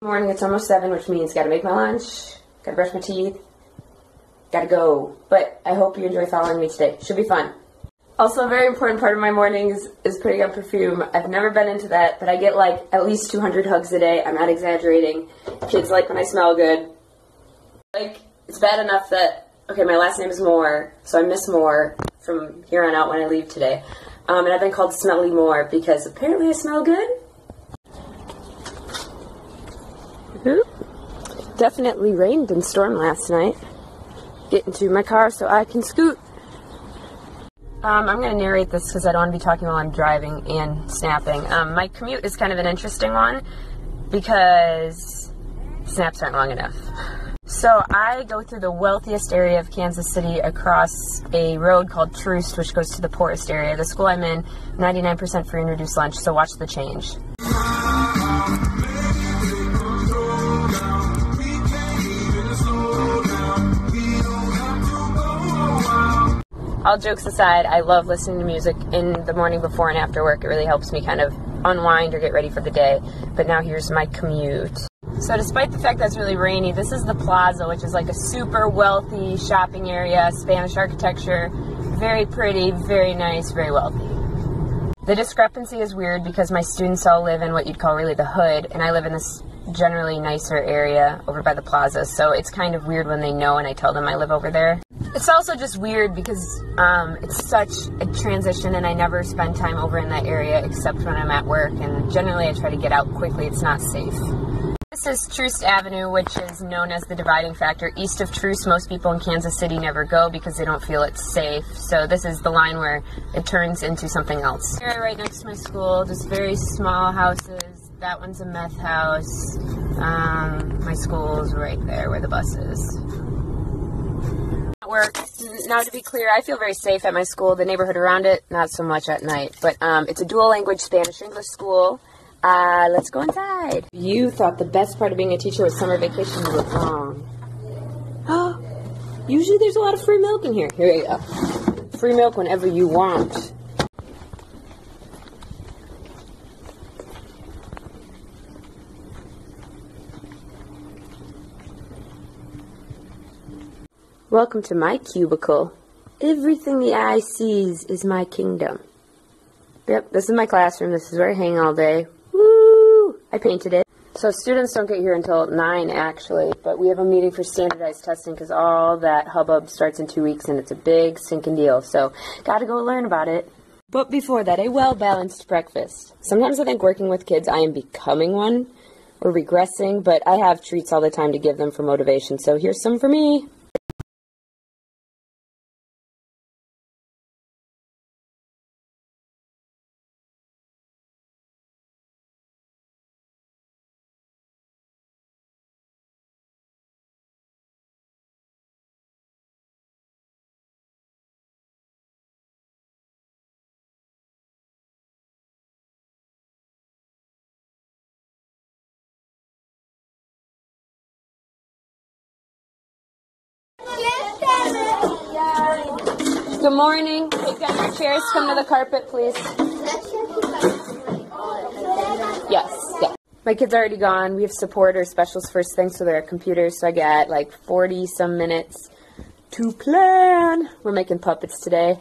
Morning, it's almost 7, which means gotta make my lunch, gotta brush my teeth, gotta go. But I hope you enjoy following me today. Should be fun. Also, a very important part of my mornings is putting on perfume. I've never been into that, but I get like at least 200 hugs a day. I'm not exaggerating. Kids like when I smell good. Like, it's bad enough that, okay, my last name is Moore, so I miss Moore from here on out when I leave today. And I've been called Smelly Moore because apparently I smell good. Definitely rained and stormed last night. Get into my car so I can scoot. I'm going to narrate this because I don't want to be talking while I'm driving and snapping. My commute is kind of an interesting one because snaps aren't long enough. So I go through the wealthiest area of Kansas City across a road called Troost, which goes to the poorest area. The school I'm in, 99% free and reduced lunch, so watch the change. All jokes aside, I love listening to music in the morning before and after work. It really helps me kind of unwind or get ready for the day. But now here's my commute. So despite the fact that it's really rainy, this is the plaza, which is like a super wealthy shopping area, Spanish architecture, very pretty, very nice, very wealthy. The discrepancy is weird because my students all live in what you'd call really the hood, and I live in this generally nicer area over by the plaza, so it's kind of weird when they know and I tell them I live over there. It's also just weird because it's such a transition and I never spend time over in that area except when I'm at work, and generally I try to get out quickly. It's not safe. This is Troost Avenue, which is known as the dividing factor. East of Troost, most people in Kansas City never go because they don't feel it's safe. So this is the line where it turns into something else. Here, right next to my school, just very small houses. That one's a meth house. My school's right there where the bus is. Work. Now, to be clear, I feel very safe at my school. The neighborhood around it, not so much at night. But it's a dual language Spanish-English school. Let's go inside. You thought the best part of being a teacher was summer vacation. You were wrong. Oh, usually there's a lot of free milk in here. Here you go. Free milk whenever you want. Welcome to my cubicle. Everything the eye sees is my kingdom. Yep, this is my classroom. This is where I hang all day. Woo! I painted it. So students don't get here until 9, actually, but we have a meeting for standardized testing because all that hubbub starts in 2 weeks, and it's a big stinking deal, so gotta go learn about it. But before that, a well-balanced breakfast. Sometimes I think working with kids I am becoming one, or regressing, but I have treats all the time to give them for motivation, so here's some for me. Good morning. Take down your chairs. Come to the carpet, please. Yes. My kid's already gone. We have support or specials first thing, so they're at computers, so I got like 40-some minutes to plan. We're making puppets today.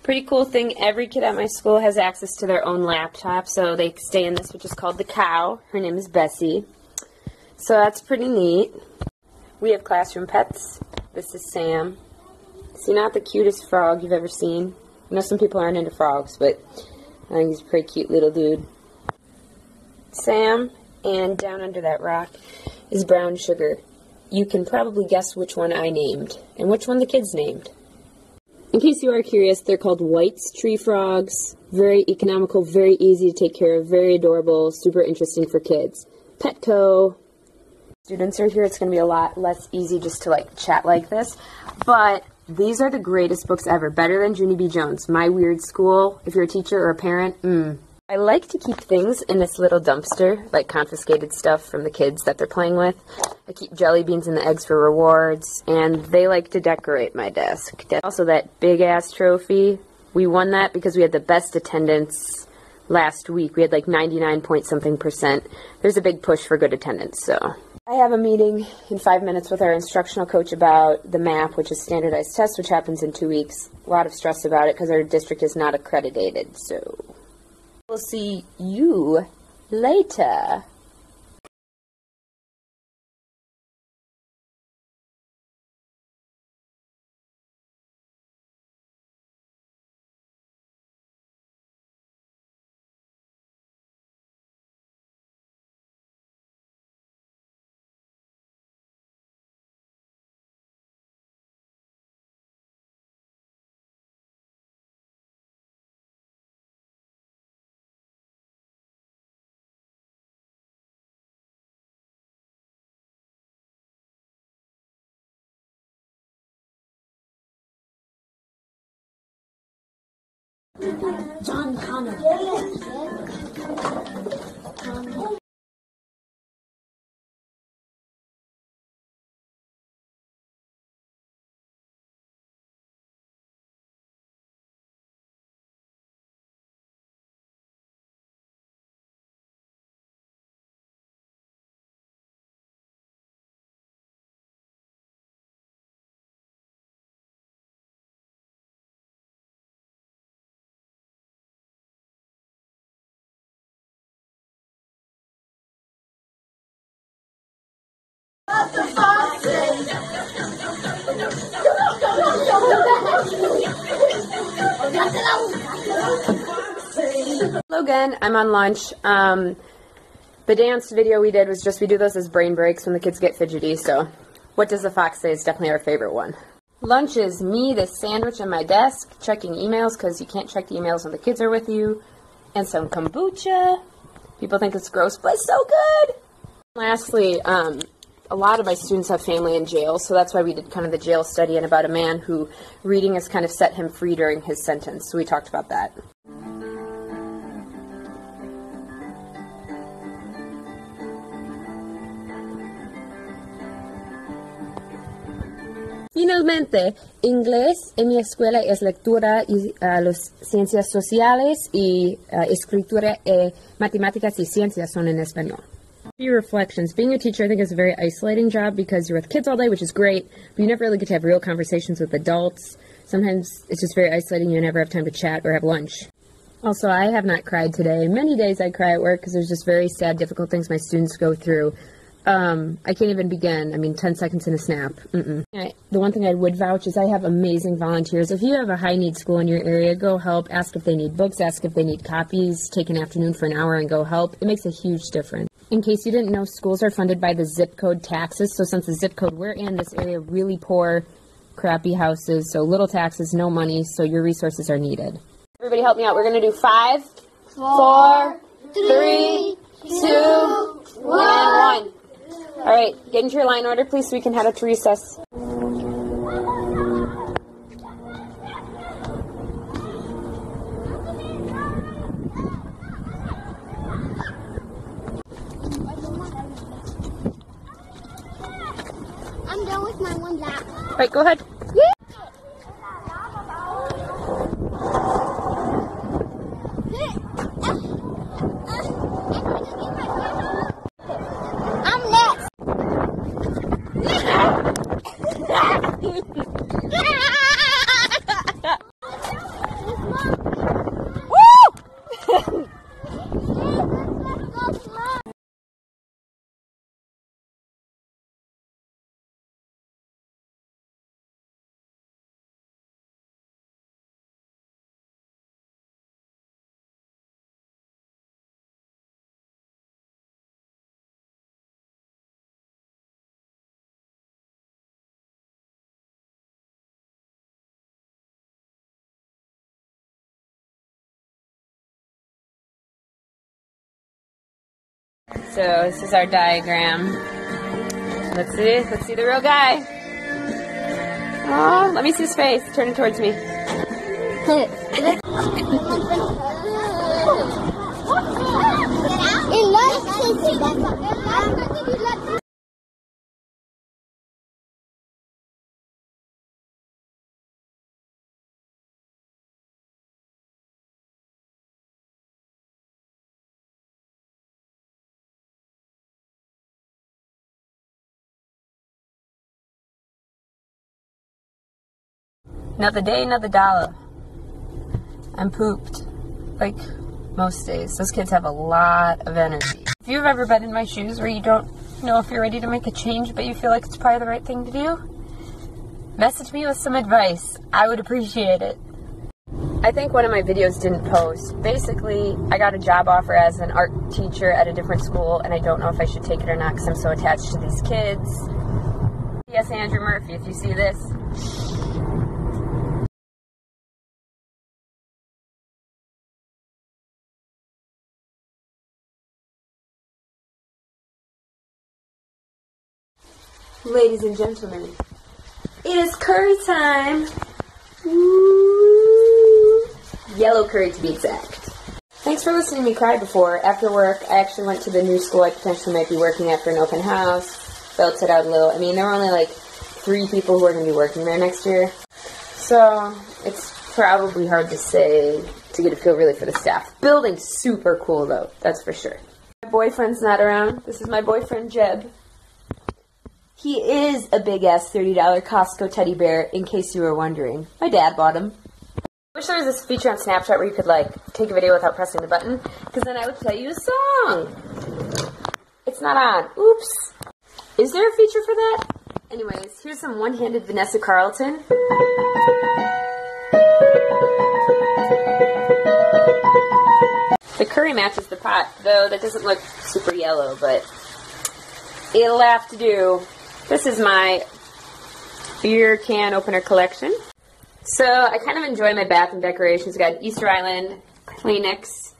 Pretty cool thing, every kid at my school has access to their own laptop, so they stay in this, which is called the Cow. Her name is Bessie. So that's pretty neat. We have classroom pets. This is Sam. Is he not the cutest frog you've ever seen? I know some people aren't into frogs, but I think he's a pretty cute little dude. Sam, and down under that rock is Brown Sugar. You can probably guess which one I named, and which one the kids named. In case you are curious, they're called White's tree frogs. Very economical, very easy to take care of, very adorable, super interesting for kids. Petco. Students are here, it's going to be a lot less easy just to like chat like this, but these are the greatest books ever, better than Junie B. Jones. My Weird School, if you're a teacher or a parent, I like to keep things in this little dumpster, like confiscated stuff from the kids that they're playing with. I keep jelly beans and the eggs for rewards, and they like to decorate my desk. Also that big-ass trophy, we won that because we had the best attendance last week. We had like 99 point something %. There's a big push for good attendance, so. I have a meeting in 5 minutes with our instructional coach about the MAP, which is standardized test, which happens in 2 weeks. A lot of stress about it because our district is not accredited, so we'll see you later. John Connor. Hello again, I'm on lunch. The dance video we did was just, we do those as brain breaks when the kids get fidgety, so what does the fox say is definitely our favorite one. Lunch is me, this sandwich on my desk, checking emails because you can't check the emails when the kids are with you, and some kombucha. People think it's gross, but it's so good! Lastly, a lot of my students have family in jail, so that's why we did kind of the jail study and about a man who reading has kind of set him free during his sentence, so we talked about that. Finalmente, inglés en mi escuela es lectura y las ciencias sociales y escritura y matemáticas y ciencias son en español. Few reflections. Being a teacher, I think, is a very isolating job because you're with kids all day, which is great, but you never really get to have real conversations with adults. Sometimes it's just very isolating. You never have time to chat or have lunch. Also, I have not cried today. Many days I cry at work because there's just very sad, difficult things my students go through. I can't even begin. I mean, 10 seconds in a snap. The one thing I would vouch is I have amazing volunteers. If you have a high-need school in your area, go help. Ask if they need books. Ask if they need copies. Take an afternoon for an hour and go help. It makes a huge difference. In case you didn't know, schools are funded by the zip code taxes. So since the zip code we're in, this area, really poor, crappy houses. So little taxes, no money. So your resources are needed. Everybody help me out. We're going to do 5, 4, 3, 2, 1. All right, get into your line order, please, so we can head up to recess. I'm done with my one lap. All right, go ahead. So this is our diagram. Let's see the real guy. Oh, let me see his face. Turn it towards me. Another day, another dollar. I'm pooped. Like most days. Those kids have a lot of energy. If you've ever been in my shoes where you don't know if you're ready to make a change, but you feel like it's probably the right thing to do, message me with some advice. I would appreciate it. I think one of my videos didn't post. Basically, I got a job offer as an art teacher at a different school, and I don't know if I should take it or not because I'm so attached to these kids. Yes, Andrew Murphy, if you see this. Ladies and gentlemen, it is curry time. Woo. Yellow curry to be exact. Thanks for listening to me cry before. After work, I actually went to the new school I potentially might be working at for an open house. Built it out a little. I mean, there were only like 3 people who are going to be working there next year. So, it's probably hard to say to get a feel really for the staff. Building's super cool though, that's for sure. My boyfriend's not around. This is my boyfriend Jeb. He is a big-ass $30 Costco teddy bear, in case you were wondering. My dad bought him. I wish there was this feature on Snapchat where you could, like, take a video without pressing the button, because then I would play you a song. It's not on. Oops. Is there a feature for that? Anyways, here's some one-handed Vanessa Carlton. The curry matches the pot, though that doesn't look super yellow, but it'll have to do. This is my beer can opener collection. So I kind of enjoy my bathroom decorations. I got an Easter Island Kleenex,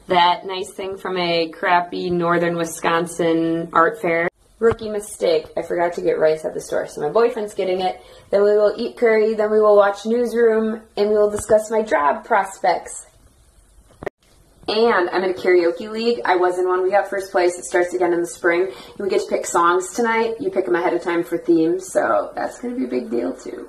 that nice thing from a crappy northern Wisconsin art fair. Rookie mistake, I forgot to get rice at the store, so my boyfriend's getting it. Then we will eat curry, then we will watch Newsroom, and we will discuss my job prospects. And I'm in a karaoke league. I was in one. We got first place. It starts again in the spring. And we get to pick songs tonight. You pick them ahead of time for themes, so that's going to be a big deal, too.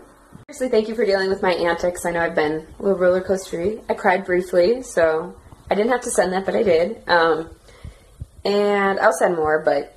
Seriously, thank you for dealing with my antics. I know I've been a little roller coastery. I cried briefly, so I didn't have to send that, but I did. And I'll send more, but